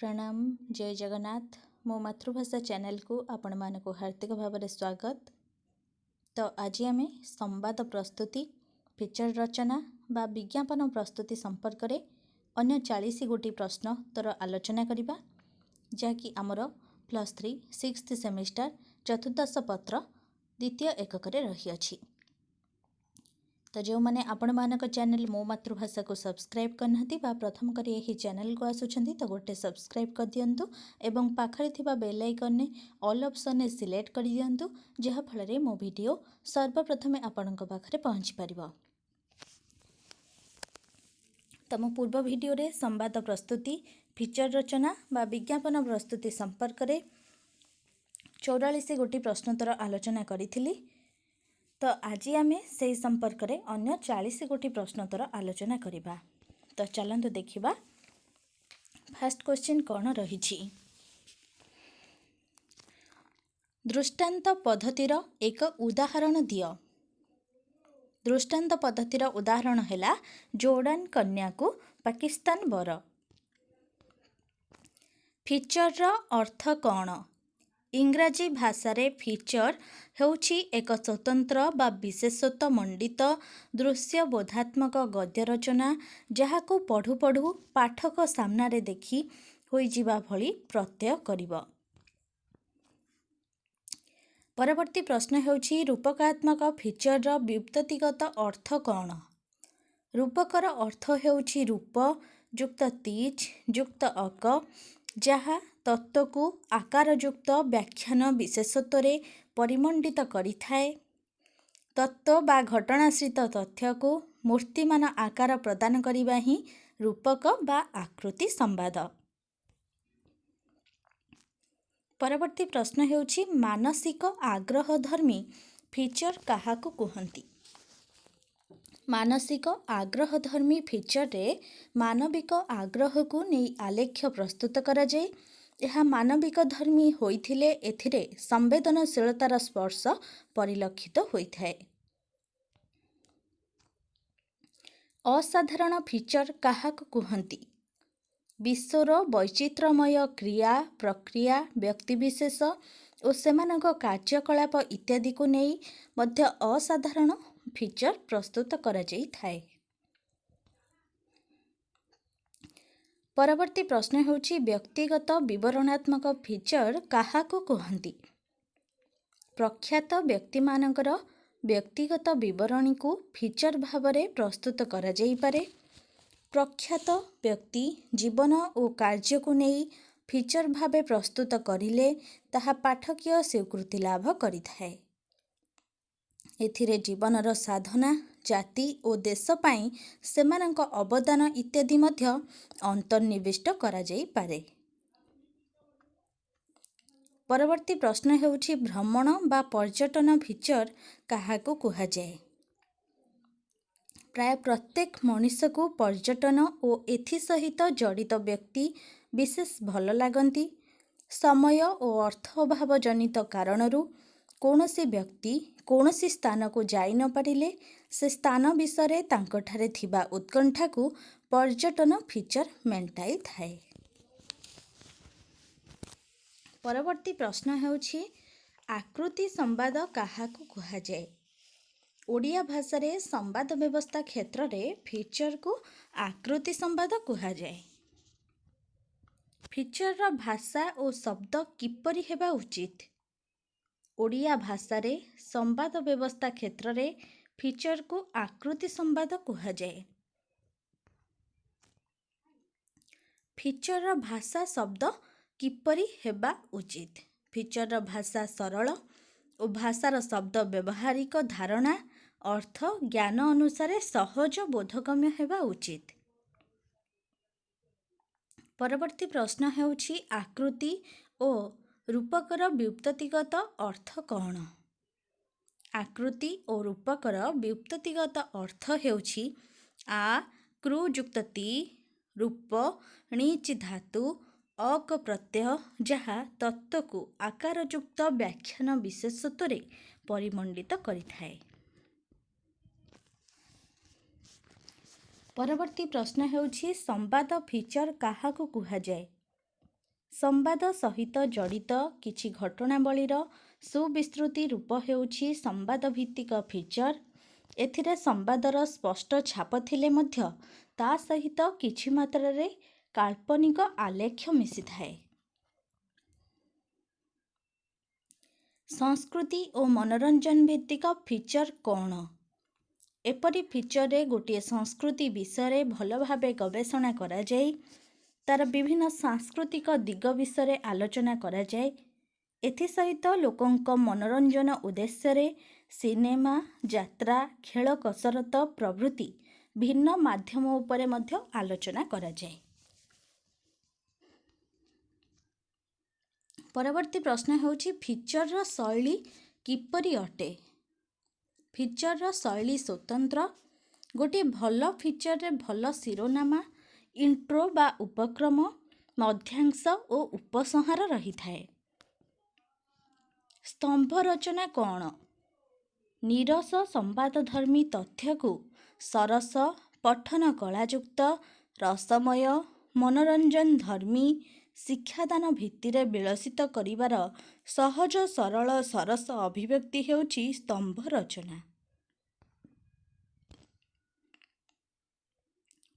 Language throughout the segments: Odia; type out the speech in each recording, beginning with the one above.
प्रणाम जय जगन्नाथ मो मातृभाषा चैनल को आपण मानक हार्दिक भाव स्वागत। तो आज आम संवाद प्रस्तुति फीचर रचना बा विज्ञापन प्रस्तुति संपर्क में अन्य 40 गोटी प्रश्न तर आलोचना करवा जहाँकि आमर +3 6th सेमिस्टर चतुर्दश पत्र द्वितीय एकक रही अछि। तो जो मैंने आपण मानक चैनल मो मातृभाषा को सब्सक्राइब करना प्रथम कर यही चैनल को आसुचंदी तो गोटे सब्सक्राइब कर दियंतु एवं पाखरे थिबा बेल आइकन ने ऑल ऑप्शन ने सिलेक्ट कर दियंतु जहाँ फल मो वीडियो सर्वप्रथमे आपणक पाखरे पहुँची पारिबो। तो मो पूर्व वीडियो रे संवाद प्रस्तुति फीचर रचना बा विज्ञापन प्रस्तुति संपर्क में 44 गोटी प्रश्नोत्तर आलोचना करी। तो आज आम से संपर्क में अन्य 40 गोटी प्रश्नोत्तर आलोचना करिबा। तो चलंतु देखिबा फर्स्ट क्वेश्चन कौन रही। दृष्टांत पद्धतिर एक उदाहरण दियो। दृष्टांत पद्धतिर उदाहरण हैला जोर्डान कन्या को पाकिस्तान बर। फीचर रो अर्थ कौन? इंग्राजी भाषा रे फीचर हेउछि एक स्वतंत्र बा विशेषत्व मंडित दृश्य बोधात्मक गद्य रचना जहाको पढ़ु पढ़ु पाठक सामने देखी होई जिबा भली प्रत्यय करिब। परवर्ती प्रश्न हेउछि रूपकात्मक फीचर रो व्युत्पत्तिगत अर्थ कौन? रूपकर अर्थ हेउछि रूप युक्त तीज युक्त अक जहा तत्व को आकारयुक्त व्याख्यान विशेषत्व रे परिमंडित करिथाए। तत्व बा घटनाश्रित तथ्य को मूर्तिमान आकार प्रदान करिबा ही रूपक बा आकृति संवाद। परवर्ती प्रश्न हेउछि मानसिक आग्रह धर्मी फीचर काहाकु कुहंती? मानसिक आग्रह धर्मी फीचर रे मानविक आग्रह को नहीं आलेख्य प्रस्तुत करा जाए। यह मानविक धर्मी होइथिले एथिरे संवेदनशीलतार स्पर्श परिलक्षित होइथाए। असाधारण फीचर काहाकु कुहंती? विश्वर वैचित्रमय क्रिया प्रक्रिया व्यक्तिविशेष और सेमानक कार्यकलाप इत्यादि को नहीं मध्य असाधारण फीचर प्रस्तुत करा जाई थाए। परवर्ती प्रश्न हेउछि व्यक्तिगत विवरणात्मक फीचर काहाकु कुहंती? प्रख्यात व्यक्ति मानकर व्यक्तिगत विवरणी को फीचर भावरे प्रस्तुत करा जाई पारे। प्रख्यात व्यक्ति जीवन और कार्य को नहीं फीचर भावे प्रस्तुत करिले ताहा पाठकीय स्वीकृति लाभ करिथाए। एथिरे जीवनर साधना जाति और देश पाई सेमानक अवदान इत्यादि मध्य अंतर्निविष्ट करा जाई पारे। परवर्ती प्रश्न हेउछि भ्रमण बा पर्यटन फीचर काहाकु कुहा जाए? प्राय प्रत्येक मनुष्य को पर्यटन और एथि सहित जड़ित व्यक्ति विशेष भल लागंती। समय और अर्थ अभाव जनित कारणरू कौनसी व्यक्ति कौनसी स्थान को जाई न पारिले से स्थान विषय तांकठारे थिबा उत्कंठा को पर्यटन फीचर मेंटाई थाए। परवर्ती प्रश्न हेउछि आकृति संवाद काहाकु कुहा जाए? ओडिया भाषा रे संवाद व्यवस्था क्षेत्र रे फीचर को आकृति संवाद कुहा जाए। फीचर रा भाषा और शब्द किपरि हेबा उचित? ओडिया भाषा रे संवाद व्यवस्था क्षेत्र रे फीचर को आकृति संवाद कुहा जाए। फीचर रा भाषा शब्द किपरि हेबा उचित? फीचर रा भाषा सरल और भाषार शब्द व्यवहारिक धारणा अर्थ ज्ञान अनुसार सहज बोधगम्य हेबा उचित। परवर्ती प्रश्न हेउछि आकृति और रूपकर व्युत्पत्तिगत अर्थ कौन? आकृति और रूपकर व्युत्पत्तिगत अर्थ हेउछि आ कृ युक्त ति रूप णिच धातु अक प्रत्यय जहा तत्व को आकारयुक्त व्याख्यान विशेषत्व रे परिमंडित करिथाए। परवर्ती प्रश्न हेउछि संवाद फीचर काहाकु कुहा जाए? ସମ୍ବାଦ ସହିତ ଜଡ଼ିତ କିଛି ଘଟଣାବଳୀର ସୁବିସ୍ତୃତି ରୂପ ହେଉଛି ସମ୍ବାଦ ଭିତ୍ତିକ ଫିଚର। ଏଥିରେ ସମ୍ବାଦର ସ୍ପଷ୍ଟ ଛାପ ଥିଲେ ମଧ୍ୟ ତା ସହିତ କିଛି ମାତ୍ରାରେ କାଳ୍ପନିକ ଆଲେଖ୍ୟ ମିଶିଥାଏ। ସଂସ୍କୃତି ଓ ମନୋରଞ୍ଜନ ଭିତ୍ତିକ ଫିଚର କ'ଣ? ଏପରି ଫିଚରରେ ଗୋଟିଏ ସଂସ୍କୃତି ବିଷୟରେ ଭଲ ଭାବେ ଗବେଷଣା କରାଯାଇ ତାର ବିଭିନ୍ନ ସାଂସ୍କୃତିକ ଦିଗ ବିଷୟରେ ଆଲୋଚନା କରାଯାଏ। ଏଥିସହିତ ଲୋକଙ୍କ ମନୋରଞ୍ଜନ ଉଦ୍ଦେଶ୍ୟରେ ସିନେମା, ଯାତ୍ରା, ଖେଳ, କସରତ ପ୍ରଭୃତି ଭିନ୍ନ ମାଧ୍ୟମ ଉପରେ ମଧ୍ୟ ଆଲୋଚନା କରାଯାଏ। ପରବର୍ତ୍ତୀ ପ୍ରଶ୍ନ ହେଉଛି ଫିଚରର ଶୈଳୀ କିପରି ଅଟେ? ଫିଚରର ଶୈଳୀ ସ୍ୱତନ୍ତ୍ର। ଗୋଟିଏ ଭଲ ଫିଚରରେ ଭଲ ଶିରୋନାମା, ଇଣ୍ଟ୍ରୋ ବା ଉପକ୍ରମ, ମଧ୍ୟାଂଶ ଓ ଉପସଂହାର ରହିଥାଏ। ସ୍ତମ୍ଭ ରଚନା କ'ଣ? ନିରସ ସମ୍ବାଦଧର୍ମୀ ତଥ୍ୟକୁ ସରସ, ପଠନ କଳାଯୁକ୍ତ, ରସମୟ, ମନୋରଞ୍ଜନ ଧର୍ମୀ, ଶିକ୍ଷାଦାନ ଭିତ୍ତିରେ ବିଳସିତ କରିବାର ସହଜ ସରଳ ସରସ ଅଭିବ୍ୟକ୍ତି ହେଉଛି ସ୍ତମ୍ଭ ରଚନା।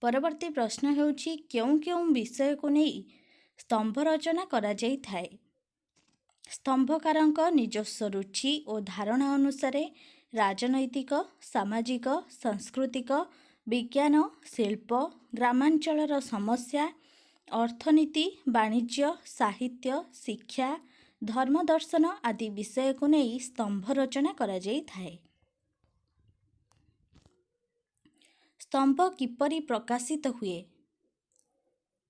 ପରବର୍ତ୍ତୀ ପ୍ରଶ୍ନ ହେଉଛି କେଉଁ କେଉଁ ବିଷୟକୁ ନେଇ ସ୍ତମ୍ଭ ରଚନା କରାଯାଇଥାଏ? ସ୍ତମ୍ଭକାରଙ୍କ ନିଜସ୍ୱ ରୁଚି ଓ ଧାରଣା ଅନୁସାରେ ରାଜନୈତିକ, ସାମାଜିକ, ସାଂସ୍କୃତିକ, ବିଜ୍ଞାନ, ଶିଳ୍ପ, ଗ୍ରାମାଞ୍ଚଳର ସମସ୍ୟା, ଅର୍ଥନୀତି, ବାଣିଜ୍ୟ, ସାହିତ୍ୟ, ଶିକ୍ଷା, ଧର୍ମଦର୍ଶନ ଆଦି ବିଷୟକୁ ନେଇ ସ୍ତମ୍ଭ ରଚନା କରାଯାଇଥାଏ। ସ୍ତମ୍ଭ କିପରି ପ୍ରକାଶିତ ହୁଏ?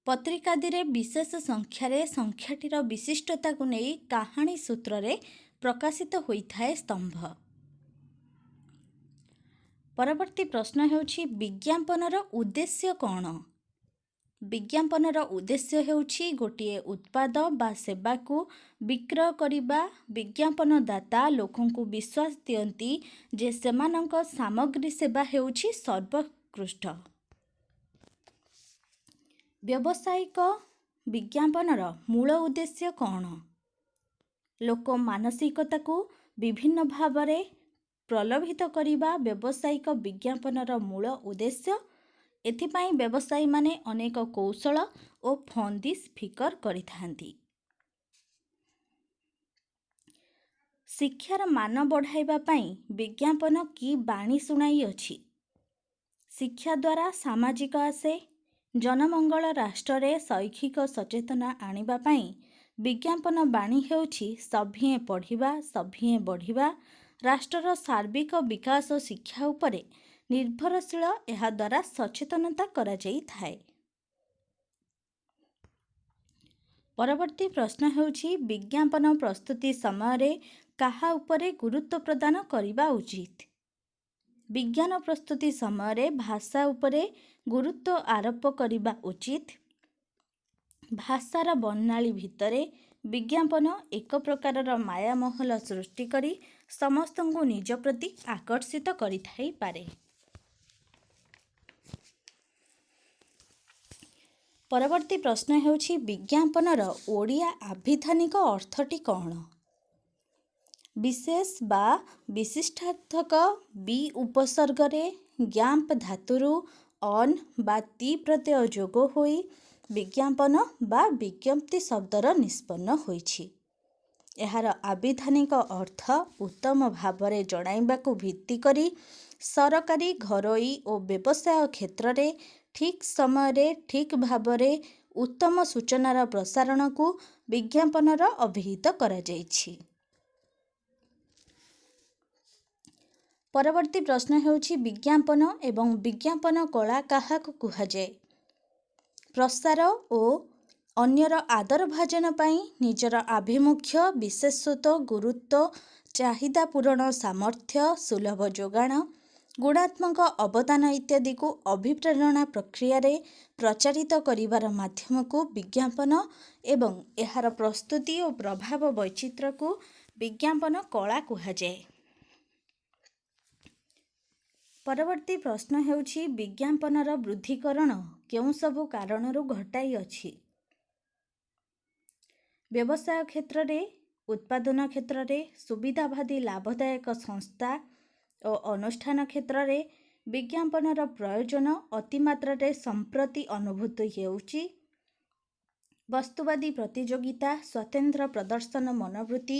ପତ୍ରିକାଦିରେ ବିଶେଷ ସଂଖ୍ୟାରେ ସଂଖ୍ୟାଟିର ବିଶିଷ୍ଟତାକୁ ନେଇ କାହାଣୀ ସୂତ୍ରରେ ପ୍ରକାଶିତ ହୋଇଥାଏ ସ୍ତମ୍ଭ। ପରବର୍ତ୍ତୀ ପ୍ରଶ୍ନ ହେଉଛି ବିଜ୍ଞାପନର ଉଦ୍ଦେଶ୍ୟ କ'ଣ? ବିଜ୍ଞାପନର ଉଦ୍ଦେଶ୍ୟ ହେଉଛି ଗୋଟିଏ ଉତ୍ପାଦ ବା ସେବାକୁ ବିକ୍ରୟ କରିବା। ବିଜ୍ଞାପନଦାତା ଲୋକଙ୍କୁ ବିଶ୍ୱାସ ଦିଅନ୍ତି ଯେ ସେମାନଙ୍କ ସାମଗ୍ରୀ ସେବା ହେଉଛି ସର୍ବୋତ୍କୃଷ୍ଟ। ବ୍ୟବସାୟିକ ବିଜ୍ଞାପନର ମୂଳ ଉଦ୍ଦେଶ୍ୟ କ'ଣ? ଲୋକ ମାନସିକତାକୁ ବିଭିନ୍ନ ଭାବରେ ପ୍ରଲୋଭିତ କରିବା ବ୍ୟବସାୟିକ ବିଜ୍ଞାପନର ମୂଳ ଉଦ୍ଦେଶ୍ୟ। ଏଥିପାଇଁ ବ୍ୟବସାୟୀମାନେ ଅନେକ କୌଶଳ ଓ ଫନ୍ଦିସ୍ ଫିକର କରିଥାନ୍ତି। ଶିକ୍ଷାର ମାନ ବଢ଼ାଇବା ପାଇଁ ବିଜ୍ଞାପନ କି ବାଣୀ ଶୁଣାଇଅଛି? ଶିକ୍ଷା ଦ୍ୱାରା ସାମାଜିକ ଆଶେ। ଜନମଙ୍ଗଳ ରାଷ୍ଟ୍ରରେ ଶୈକ୍ଷିକ ସଚେତନା ଆଣିବା ପାଇଁ ବିଜ୍ଞାପନ ବାଣୀ ହେଉଛି ସଭିଏଁ ପଢ଼ିବା, ସଭିଏଁ ବଢ଼ିବା। ରାଷ୍ଟ୍ରର ସାର୍ବିକ ବିକାଶ ଶିକ୍ଷା ଉପରେ ନିର୍ଭରଶୀଳ। ଏହାଦ୍ୱାରା ସଚେତନତା କରାଯାଇଥାଏ। ପରବର୍ତ୍ତୀ ପ୍ରଶ୍ନ ହେଉଛି ବିଜ୍ଞାପନ ପ୍ରସ୍ତୁତି ସମୟରେ କାହା ଉପରେ ଗୁରୁତ୍ୱ ପ୍ରଦାନ କରିବା ଉଚିତ? ବିଜ୍ଞାନ ପ୍ରସ୍ତୁତି ସମୟରେ ଭାଷା ଉପରେ ଗୁରୁତ୍ୱ ଆରୋପ କରିବା ଉଚିତ। ଭାଷାର ବର୍ଣ୍ଣାଳୀ ଭିତରେ ବିଜ୍ଞାପନ ଏକ ପ୍ରକାରର ମାୟାମହଲ ସୃଷ୍ଟି କରି ସମସ୍ତଙ୍କୁ ନିଜ ପ୍ରତି ଆକର୍ଷିତ କରିଥାଇପାରେ। ପରବର୍ତ୍ତୀ ପ୍ରଶ୍ନ ହେଉଛି ବିଜ୍ଞାପନର ଓଡ଼ିଆ ଆଭିଧାନିକ ଅର୍ଥଟି କ'ଣ? ବିଶେଷ ବା ବିଶିଷ୍ଟାର୍ଥକ ବି ଉପସର୍ଗରେ ଜ୍ଞାପ ଧାତୁରୁ ଅନ୍ ବା ତି ପ୍ରତ୍ୟୟ ଯୋଗ ହୋଇ ବିଜ୍ଞାପନ ବା ବିଜ୍ଞପ୍ତି ଶବ୍ଦର ନିଷ୍ପନ୍ନ ହୋଇଛି। ଏହାର ଆଭିଧାନିକ ଅର୍ଥ ଉତ୍ତମ ଭାବରେ ଜଣାଇବାକୁ ଭିତ୍ତି କରି ସରକାରୀ, ଘରୋଇ ଓ ବ୍ୟବସାୟ କ୍ଷେତ୍ରରେ ଠିକ୍ ସମୟରେ ଠିକ୍ ଭାବରେ ଉତ୍ତମ ସୂଚନାର ପ୍ରସାରଣକୁ ବିଜ୍ଞାପନର ଅଭିହିତ କରାଯାଇଛି। ପରବର୍ତ୍ତୀ ପ୍ରଶ୍ନ ହେଉଛି ବିଜ୍ଞାପନ ଏବଂ ବିଜ୍ଞାପନ କଳା କାହାକୁ କୁହାଯାଏ? ପ୍ରସାର ଓ ଅନ୍ୟର ଆଦର ଭାଜନ ପାଇଁ ନିଜର ଆଭିମୁଖ୍ୟ, ବିଶେଷତ୍ୱ, ଗୁରୁତ୍ୱ, ଚାହିଦା ପୂରଣ ସାମର୍ଥ୍ୟ, ସୁଲଭ ଯୋଗାଣ, ଗୁଣାତ୍ମକ ଅବଦାନ ଇତ୍ୟାଦିକୁ ଅଭିପ୍ରେରଣା ପ୍ରକ୍ରିୟାରେ ପ୍ରଚାରିତ କରିବାର ମାଧ୍ୟମକୁ ବିଜ୍ଞାପନ ଏବଂ ଏହାର ପ୍ରସ୍ତୁତି ଓ ପ୍ରଭାବ ବୈଚିତ୍ର୍ୟକୁ ବିଜ୍ଞାପନ କଳା କୁହାଯାଏ। ପରବର୍ତ୍ତୀ ପ୍ରଶ୍ନ ହେଉଛି ବିଜ୍ଞାପନର ବୃଦ୍ଧିକରଣ କେଉଁ ସବୁ କାରଣରୁ ଘଟାଇଅଛି? ବ୍ୟବସାୟ କ୍ଷେତ୍ରରେ, ଉତ୍ପାଦନ କ୍ଷେତ୍ରରେ, ସୁବିଧାବାଦୀ ଲାଭଦାୟକ ସଂସ୍ଥା ଓ ଅନୁଷ୍ଠାନ କ୍ଷେତ୍ରରେ ବିଜ୍ଞାପନର ପ୍ରୟୋଜନ ଅତିମାତ୍ରାରେ ସମ୍ପ୍ରତି ଅନୁଭୂତ ହେଉଛି। ବସ୍ତୁବାଦୀ ପ୍ରତିଯୋଗିତା, ସ୍ୱତନ୍ତ୍ର ପ୍ରଦର୍ଶନ ମନୋବୃତ୍ତି,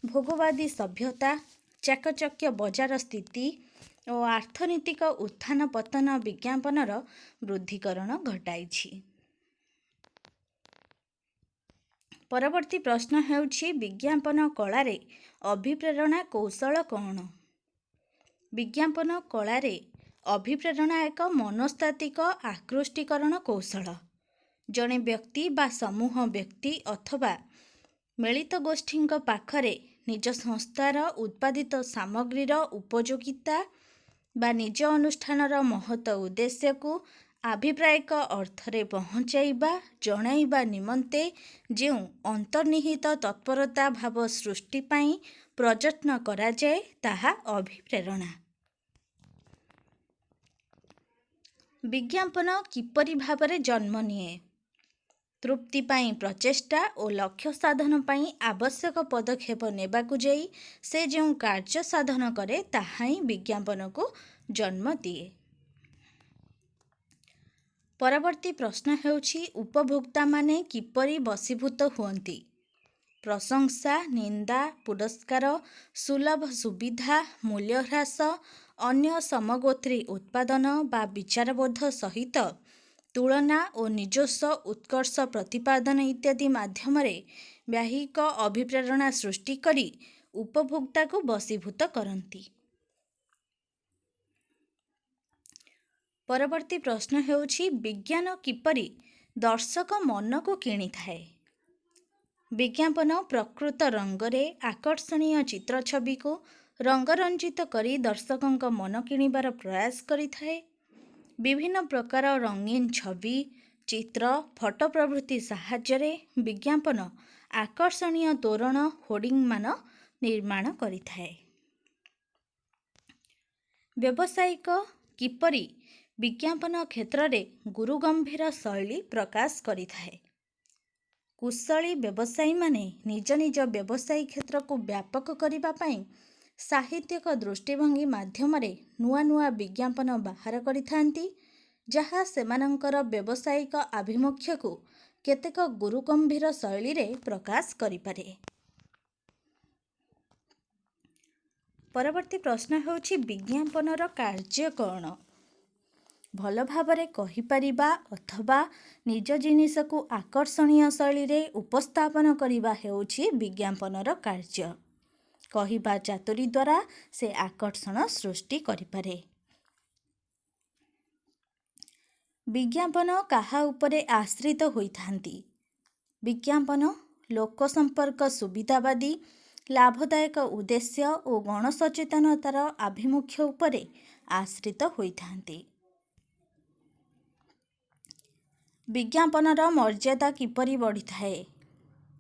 ଭୋଗବାଦୀ ସଭ୍ୟତା, ଚାକଚକ୍ୟ ବଜାର ସ୍ଥିତି ଓ ଅର୍ଥନୈତିକ ଉତ୍ଥାନ ପତନ ବିଜ୍ଞାପନର ବୃଦ୍ଧିକରଣ ଘଟାଇଛି। ପରବର୍ତ୍ତୀ ପ୍ରଶ୍ନ ହେଉଛି ବିଜ୍ଞାପନ କଳାରେ ଅଭିପ୍ରେରଣା କୌଶଳ କ'ଣ? ବିଜ୍ଞାପନ କଳାରେ ଅଭିପ୍ରେରଣା ଏକ ମନସ୍ତାତ୍ତ୍ୱିକ ଆକୃଷ୍ଟୀକରଣ କୌଶଳ। ଜଣେ ବ୍ୟକ୍ତି ବା ସମୂହ ବ୍ୟକ୍ତି ଅଥବା ମିଳିତ ଗୋଷ୍ଠୀଙ୍କ ପାଖରେ ନିଜ ସଂସ୍ଥାର ଉତ୍ପାଦିତ ସାମଗ୍ରୀର ଉପଯୋଗିତା ବା ନିଜ ଅନୁଷ୍ଠାନର ମହତ ଉଦ୍ଦେଶ୍ୟକୁ ଆଭିପ୍ରାୟିକ ଅର୍ଥରେ ପହଞ୍ଚାଇବା ଜଣାଇବା ନିମନ୍ତେ ଯେଉଁ ଅନ୍ତର୍ନିହିତ ତତ୍ପରତା ଭାବ ସୃଷ୍ଟି ପାଇଁ ପ୍ରଯତ୍ନ କରାଯାଏ ତାହା ଅଭିପ୍ରେରଣା। ବିଜ୍ଞାପନ କିପରି ଭାବରେ ଜନ୍ମ ନିଏ? ତୃପ୍ତି ପାଇଁ ପ୍ରଚେଷ୍ଟା ଓ ଲକ୍ଷ୍ୟ ସାଧନ ପାଇଁ ଆବଶ୍ୟକ ପଦକ୍ଷେପ ନେବାକୁ ଯାଇ ସେ ଯେଉଁ କାର୍ଯ୍ୟ ସାଧନ କରେ ତାହା ହିଁ ବିଜ୍ଞାପନକୁ ଜନ୍ମ ଦିଏ। ପରବର୍ତ୍ତୀ ପ୍ରଶ୍ନ ହେଉଛି ଉପଭୋକ୍ତାମାନେ କିପରି ବଶୀଭୂତ ହୁଅନ୍ତି? ପ୍ରଶଂସା, ନିନ୍ଦା, ପୁରସ୍କାର, ସୁଲଭ ସୁବିଧା, ମୂଲ୍ୟ ହ୍ରାସ, ଅନ୍ୟ ସମଗୋତ୍ରୀ ଉତ୍ପାଦନ ବା ବିଚାରବୋଧ ସହିତ ତୁଳନା ଓ ନିଜସ୍ୱ ଉତ୍କର୍ଷ ପ୍ରତିପାଦନ ଇତ୍ୟାଦି ମାଧ୍ୟମରେ ବାହ୍ୟିକ ଅଭିପ୍ରେରଣା ସୃଷ୍ଟି କରି ଉପଭୋକ୍ତାକୁ ବଶୀଭୂତ କରନ୍ତି। ପରବର୍ତ୍ତୀ ପ୍ରଶ୍ନ ହେଉଛି ବିଜ୍ଞାନ କିପରି ଦର୍ଶକ ମନକୁ କିଣିଥାଏ? ବିଜ୍ଞାପନ ପ୍ରକୃତ ରଙ୍ଗରେ ଆକର୍ଷଣୀୟ ଚିତ୍ରଛବିକୁ ରଙ୍ଗରଞ୍ଜିତ କରି ଦର୍ଶକଙ୍କ ମନ କିଣିବାର ପ୍ରୟାସ କରିଥାଏ। ବିଭିନ୍ନ ପ୍ରକାର ରଙ୍ଗୀନ ଛବି, ଚିତ୍ର, ଫଟୋ ପ୍ରଭୃତି ସାହାଯ୍ୟରେ ବିଜ୍ଞାପନ ଆକର୍ଷଣୀୟ ତୋରଣ ହୋର୍ଡିଂମାନ ନିର୍ମାଣ କରିଥାଏ। ବ୍ୟବସାୟିକ କିପରି ବିଜ୍ଞାପନ କ୍ଷେତ୍ରରେ ଗୁରୁଗମ୍ଭୀର ଶୈଳୀ ପ୍ରକାଶ କରିଥାଏ? କୁଶଳୀ ବ୍ୟବସାୟୀମାନେ ନିଜ ନିଜ ବ୍ୟବସାୟୀ କ୍ଷେତ୍ରକୁ ବ୍ୟାପକ କରିବା ପାଇଁ ସାହିତ୍ୟିକ ଦୃଷ୍ଟିଭଙ୍ଗୀ ମାଧ୍ୟମରେ ନୂଆ ନୂଆ ବିଜ୍ଞାପନ ବାହାର କରିଥାନ୍ତି, ଯାହା ସେମାନଙ୍କର ବ୍ୟବସାୟିକ ଆଭିମୁଖ୍ୟକୁ କେତେକ ଗୁରୁଗମ୍ଭୀର ଶୈଳୀରେ ପ୍ରକାଶ କରିପାରେ। ପରବର୍ତ୍ତୀ ପ୍ରଶ୍ନ ହେଉଛି ବିଜ୍ଞାପନର କାର୍ଯ୍ୟ କ'ଣ? ଭଲ ଭାବରେ କହିପାରିବା ଅଥବା ନିଜ ଜିନିଷକୁ ଆକର୍ଷଣୀୟ ଶୈଳୀରେ ଉପସ୍ଥାପନ କରିବା ହେଉଛି ବିଜ୍ଞାପନର କାର୍ଯ୍ୟ। କହିବା ଚାତୁରୀ ଦ୍ୱାରା ସେ ଆକର୍ଷଣ ସୃଷ୍ଟି କରିପାରେ। ବିଜ୍ଞାପନ କାହା ଉପରେ ଆଶ୍ରିତ ହୋଇଥାନ୍ତି? ବିଜ୍ଞାପନ ଲୋକ ସମ୍ପର୍କ ସୁବିଧାବାଦୀ, ଲାଭଦାୟକ ଉଦ୍ଦେଶ୍ୟ ଓ ଗଣସଚେତନତାର ଆଭିମୁଖ୍ୟ ଉପରେ ଆଶ୍ରିତ ହୋଇଥାନ୍ତି। ବିଜ୍ଞାପନର ମର୍ଯ୍ୟାଦା କିପରି ବଢ଼ିଥାଏ?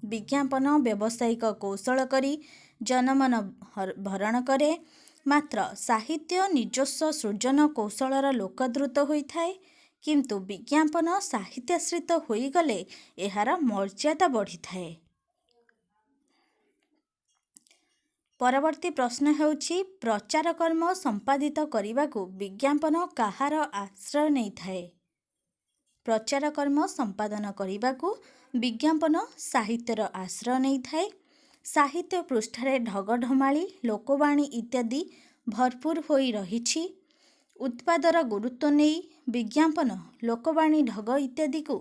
ବିଜ୍ଞାପନ ବ୍ୟବସାୟିକ କୌଶଳ କରି ଜନମନ ଭରଣ କରେ, ମାତ୍ର ସାହିତ୍ୟ ନିଜସ୍ୱ ସୃଜନ କୌଶଳର ଲୋକଦ୍ରୁତ ହୋଇଥାଏ, କିନ୍ତୁ ବିଜ୍ଞାପନ ସାହିତ୍ୟାଶ୍ରିତ ହୋଇଗଲେ ଏହାର ମର୍ଯ୍ୟାଦା ବଢ଼ିଥାଏ। ପରବର୍ତ୍ତୀ ପ୍ରଶ୍ନ ହେଉଛି ପ୍ରଚାର କର୍ମ ସମ୍ପାଦିତ କରିବାକୁ ବିଜ୍ଞାପନ କାହାର ଆଶ୍ରୟ ନେଇଥାଏ? ପ୍ରଚାର କର୍ମ ସମ୍ପାଦନ କରିବାକୁ ବିଜ୍ଞାପନ ସାହିତ୍ୟର ଆଶ୍ରୟ ନେଇଥାଏ। ସାହିତ୍ୟ ପୃଷ୍ଠାରେ ଢଗଢମାଳି, ଲୋକବାଣୀ ଇତ୍ୟାଦି ଭରପୁର ହୋଇ ରହିଛି। ଉତ୍ପାଦର ଗୁରୁତ୍ୱ ନେଇ ବିଜ୍ଞାପନ ଲୋକବାଣୀ ଢଗ ଇତ୍ୟାଦିକୁ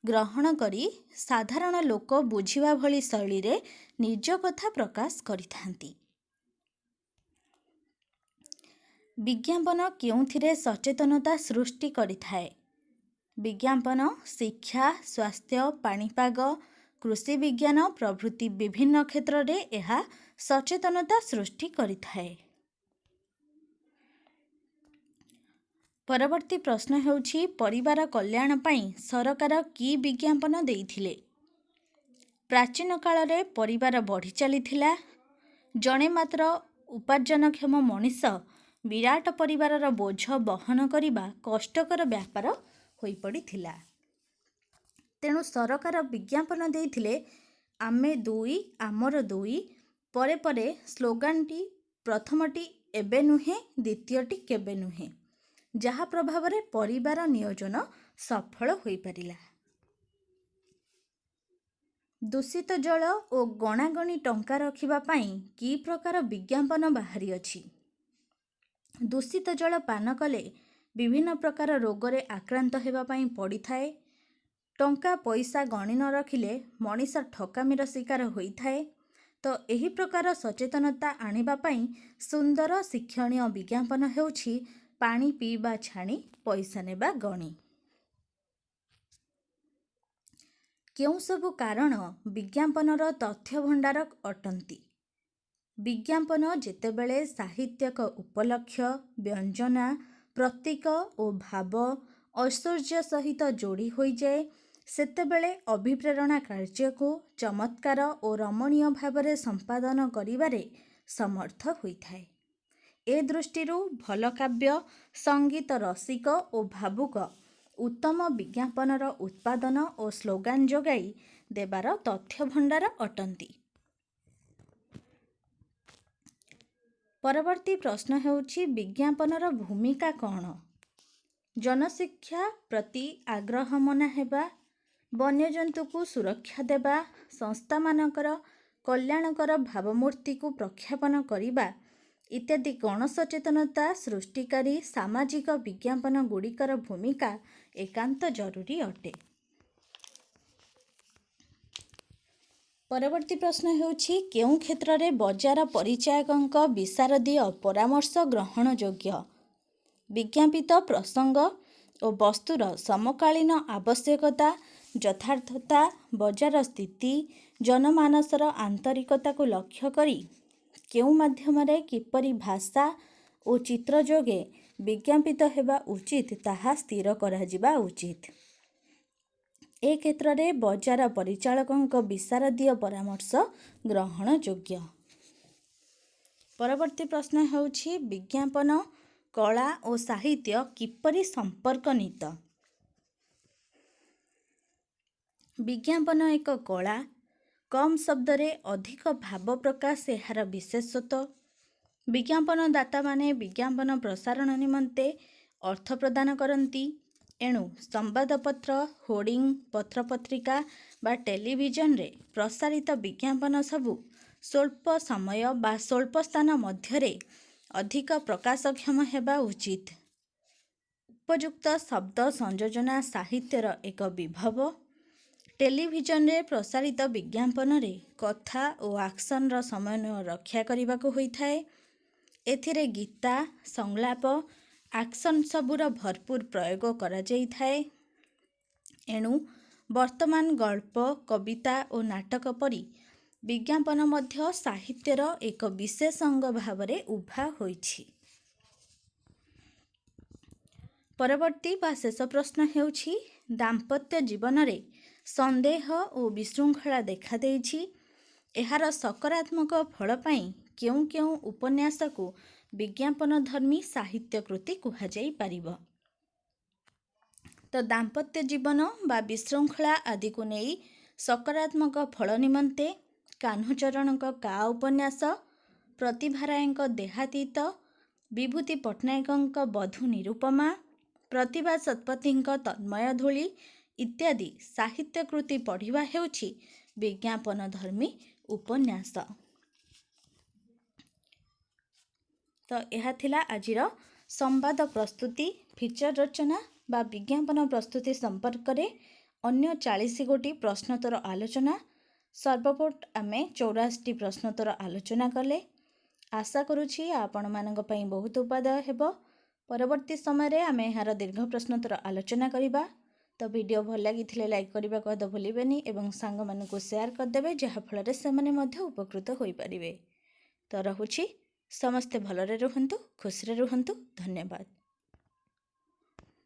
ଗ୍ରହଣ କରି ସାଧାରଣ ଲୋକ ବୁଝିବା ଭଳି ଶୈଳୀରେ ନିଜ କଥା ପ୍ରକାଶ କରିଥାନ୍ତି। ବିଜ୍ଞାପନ କେଉଁଥିରେ ସଚେତନତା ସୃଷ୍ଟି କରିଥାଏ? ବିଜ୍ଞାପନ ଶିକ୍ଷା, ସ୍ୱାସ୍ଥ୍ୟ, ପାଣିପାଗ, କୃଷି ବିଜ୍ଞାନ ପ୍ରଭୃତି ବିଭିନ୍ନ କ୍ଷେତ୍ରରେ ଏହା ସଚେତନତା ସୃଷ୍ଟି କରିଥାଏ। ପରବର୍ତ୍ତୀ ପ୍ରଶ୍ନ ହେଉଛି ପରିବାର କଲ୍ୟାଣ ପାଇଁ ସରକାର କି ବିଜ୍ଞାପନ ଦେଇଥିଲେ? ପ୍ରାଚୀନ କାଳରେ ପରିବାର ବଢ଼ି ଚାଲିଥିଲା। ଜଣେ ମାତ୍ର ଉପାର୍ଜନକ୍ଷମ ମଣିଷ ବିରାଟ ପରିବାରର ବୋଝ ବହନ କରିବା କଷ୍ଟକର ବ୍ୟାପାର ହୋଇପଡ଼ିଥିଲା। ତେଣୁ ସରକାର ବିଜ୍ଞାପନ ଦେଇଥିଲେ ଆମେ ଦୁଇ ଆମର ଦୁଇ ପରେ ପରେ ସ୍ଲୋଗାନଟି ପ୍ରଥମଟି ଏବେ ନୁହେଁ ଦ୍ୱିତୀୟଟି କେବେ ନୁହେଁ, ଯାହା ପ୍ରଭାବରେ ପରିବାର ନିୟୋଜନ ସଫଳ ହୋଇପାରିଲା। ଦୂଷିତ ଜଳ ଓ ଗଣାଗଣି ଟଙ୍କା ରଖିବା ପାଇଁ କି ପ୍ରକାର ବିଜ୍ଞାପନ ବାହାରିଅଛି? ଦୂଷିତ ଜଳ ପାନ କଲେ ବିଭିନ୍ନ ପ୍ରକାର ରୋଗରେ ଆକ୍ରାନ୍ତ ହେବା ପାଇଁ ପଡ଼ିଥାଏ। ଟଙ୍କା ପଇସା ଗଣି ନ ରଖିଲେ ମଣିଷ ଠକାମିର ଶିକାର ହୋଇଥାଏ। ତ ଏହି ପ୍ରକାର ସଚେତନତା ଆଣିବା ପାଇଁ ସୁନ୍ଦର ଶିକ୍ଷଣୀୟ ବିଜ୍ଞାପନ ହେଉଛି ପାଣି ପିଇବା ଛାଣି ପଇସା ନେବା ଗଣି। କେଉଁ ସବୁ କାରଣ ବିଜ୍ଞାପନର ତଥ୍ୟ ଭଣ୍ଡାର ଅଟନ୍ତି? ବିଜ୍ଞାପନ ଯେତେବେଳେ ସାହିତ୍ୟକ ଉପଲକ୍ଷ୍ୟ, ବ୍ୟଞ୍ଜନା, ପ୍ରତୀକ ଓ ଭାବ ଐଶ୍ୱର୍ଯ୍ୟ ସହିତ ଯୋଡ଼ି ହୋଇଯାଏ, ସେତେବେଳେ ଅଭିପ୍ରେରଣା କାର୍ଯ୍ୟକୁ ଚମତ୍କାର ଓ ରମଣୀୟ ଭାବରେ ସମ୍ପାଦନ କରିବାରେ ସମର୍ଥ ହୋଇଥାଏ। ଏ ଦୃଷ୍ଟିରୁ ଭଲ କାବ୍ୟ, ସଙ୍ଗୀତ ରସିକ ଓ ଭାବୁକ ଉତ୍ତମ ବିଜ୍ଞାପନର ଉତ୍ପାଦନ ଓ ସ୍ଲୋଗାନ ଯୋଗାଇ ଦେବାର ତଥ୍ୟ ଭଣ୍ଡାର ଅଟନ୍ତି। ପରବର୍ତ୍ତୀ ପ୍ରଶ୍ନ ହେଉଛି ବିଜ୍ଞାପନର ଭୂମିକା କ'ଣ? ଜନଶିକ୍ଷା ପ୍ରତି ଆଗ୍ରହ ମନା ହେବା, ବନ୍ୟଜନ୍ତୁକୁ ସୁରକ୍ଷା ଦେବା, ସଂସ୍ଥାମାନଙ୍କର କଲ୍ୟାଣକର ଭାବମୂର୍ତ୍ତିକୁ ପ୍ରଖ୍ୟାପନ କରିବା ଇତ୍ୟାଦି ଗଣସଚେତନତା ସୃଷ୍ଟିକାରୀ ସାମାଜିକ ବିଜ୍ଞାପନ ଗୁଡ଼ିକର ଭୂମିକା ଏକାନ୍ତ ଜରୁରୀ ଅଟେ। ପରବର୍ତ୍ତୀ ପ୍ରଶ୍ନ ହେଉଛି କେଉଁ କ୍ଷେତ୍ରରେ ବଜାର ପରିଚାୟକଙ୍କ ବିଶାରଦୀୟ ପରାମର୍ଶ ଗ୍ରହଣ ଯୋଗ୍ୟ? ବିଜ୍ଞାପିତ ପ୍ରସଙ୍ଗ ଓ ବସ୍ତୁର ସମକାଳୀନ ଆବଶ୍ୟକତା, ଯଥାର୍ଥତା, ବଜାର ସ୍ଥିତି, ଜନମାନସର ଆନ୍ତରିକତାକୁ ଲକ୍ଷ୍ୟ କରି କେଉଁ ମାଧ୍ୟମରେ କିପରି ଭାଷା ଓ ଚିତ୍ର ଯୋଗେ ବିଜ୍ଞାପିତ ହେବା ଉଚିତ ତାହା ସ୍ଥିର କରାଯିବା ଉଚିତ। ଏ କ୍ଷେତ୍ରରେ ବଜାର ପରିଚାଳକଙ୍କ ବିଶାରଦୀୟ ପରାମର୍ଶ ଗ୍ରହଣ ଯୋଗ୍ୟ। ପରବର୍ତ୍ତୀ ପ୍ରଶ୍ନ ହେଉଛି ବିଜ୍ଞାପନ, କଳା ଓ ସାହିତ୍ୟ କିପରି ସମ୍ପର୍କନିତ? ବିଜ୍ଞାପନ ଏକ କଳା, କମ୍ ଶବ୍ଦରେ ଅଧିକ ଭାବ ପ୍ରକାଶ ଏହାର ବିଶେଷତ୍ୱ। ବିଜ୍ଞାପନଦାତାମାନେ ବିଜ୍ଞାପନ ପ୍ରସାରଣ ନିମନ୍ତେ ଅର୍ଥ ପ୍ରଦାନ କରନ୍ତି। ଏଣୁ ସମ୍ବାଦପତ୍ର, ହୋର୍ଡ଼ିଂ, ପତ୍ରପତ୍ରିକା ବା ଟେଲିଭିଜନରେ ପ୍ରସାରିତ ବିଜ୍ଞାପନ ସବୁ ସ୍ୱଳ୍ପ ସମୟ ବା ସ୍ୱଳ୍ପ ସ୍ଥାନ ମଧ୍ୟରେ ଅଧିକ ପ୍ରକାଶକ୍ଷମ ହେବା ଉଚିତ। ଉପଯୁକ୍ତ ଶବ୍ଦ ସଂଯୋଜନା ସାହିତ୍ୟର ଏକ ବିଭବ। ଟେଲିଭିଜନରେ ପ୍ରସାରିତ ବିଜ୍ଞାପନରେ କଥା ଓ ଆକ୍ସନର ସମନ୍ୱୟ ରକ୍ଷା କରିବାକୁ ହୋଇଥାଏ। ଏଥିରେ ଗୀତା, ସଂଳାପ, ଆକ୍ସନ ସବୁର ଭରପୁର ପ୍ରୟୋଗ କରାଯାଇଥାଏ। ଏଣୁ ବର୍ତ୍ତମାନ ଗଳ୍ପ, କବିତା ଓ ନାଟକ ପରି ବିଜ୍ଞାପନ ମଧ୍ୟ ସାହିତ୍ୟର ଏକ ବିଶେଷ ଅଙ୍ଗ ଭାବରେ ଉଭା ହୋଇଛି। ପରବର୍ତ୍ତୀ ବା ଶେଷ ପ୍ରଶ୍ନ ହେଉଛି ଦାମ୍ପତ୍ୟ ଜୀବନରେ ସନ୍ଦେହ ଓ ବିଶୃଙ୍ଖଳା ଦେଖାଦେଇଛି। ଏହାର ସକାରାତ୍ମକ ଫଳ ପାଇଁ କେଉଁ କେଉଁ ଉପନ୍ୟାସକୁ ବିଜ୍ଞାପନଧର୍ମୀ ସାହିତ୍ୟ କୃତି କୁହାଯାଇପାରିବ? ତ ଦାମ୍ପତ୍ୟ ଜୀବନ ବା ବିଶୃଙ୍ଖଳା ଆଦିକୁ ନେଇ ସକାରାତ୍ମକ ଫଳ ନିମନ୍ତେ କାହ୍ନୁଚରଣଙ୍କ କା ଉପନ୍ୟାସ, ପ୍ରତିଭା ରାୟଙ୍କ ଦେହାତୀତ, ବିଭୂତି ପଟ୍ଟନାୟକଙ୍କ ବଧୂ ନିରୁପମା, ପ୍ରତିଭା ଶତପଥୀଙ୍କ ତନ୍ମୟଧୂଳି ଇତ୍ୟାଦି ସାହିତ୍ୟ କୃତି ପଢ଼ିବା ହେଉଛି ବିଜ୍ଞାପନଧର୍ମୀ ଉପନ୍ୟାସ। ତ ଏହା ଥିଲା ଆଜିର ସମ୍ବାଦ ପ୍ରସ୍ତୁତି, ଫିଚର ରଚନା ବା ବିଜ୍ଞାପନ ପ୍ରସ୍ତୁତି ସମ୍ପର୍କରେ ଅନ୍ୟ 40 ଗୋଟି ପ୍ରଶ୍ନୋତ୍ତର ଆଲୋଚନା। ସର୍ବମୋଟ ଆମେ 84ଟି ପ୍ରଶ୍ନୋତ୍ତର ଆଲୋଚନା କଲେ। ଆଶା କରୁଛି ଆପଣମାନଙ୍କ ପାଇଁ ବହୁତ ଉପାଦେୟ ହେବ। ପରବର୍ତ୍ତୀ ସମୟରେ ଆମେ ଏହାର ଦୀର୍ଘ ପ୍ରଶ୍ନୋତ୍ତର ଆଲୋଚନା କରିବା। ତ ଭିଡ଼ିଓ ଭଲ ଲାଗିଥିଲେ ଲାଇକ୍ କରିବାକୁ ଆଦୌ ଭୁଲିବେନି ଏବଂ ସାଙ୍ଗମାନଙ୍କୁ ସେୟାର କରିଦେବେ, ଯାହାଫଳରେ ସେମାନେ ମଧ୍ୟ ଉପକୃତ ହୋଇପାରିବେ। ତ ରହୁଛି, ସମସ୍ତେ ଭଲରେ ରୁହନ୍ତୁ, ଖୁସିରେ ରୁହନ୍ତୁ। ଧନ୍ୟବାଦ।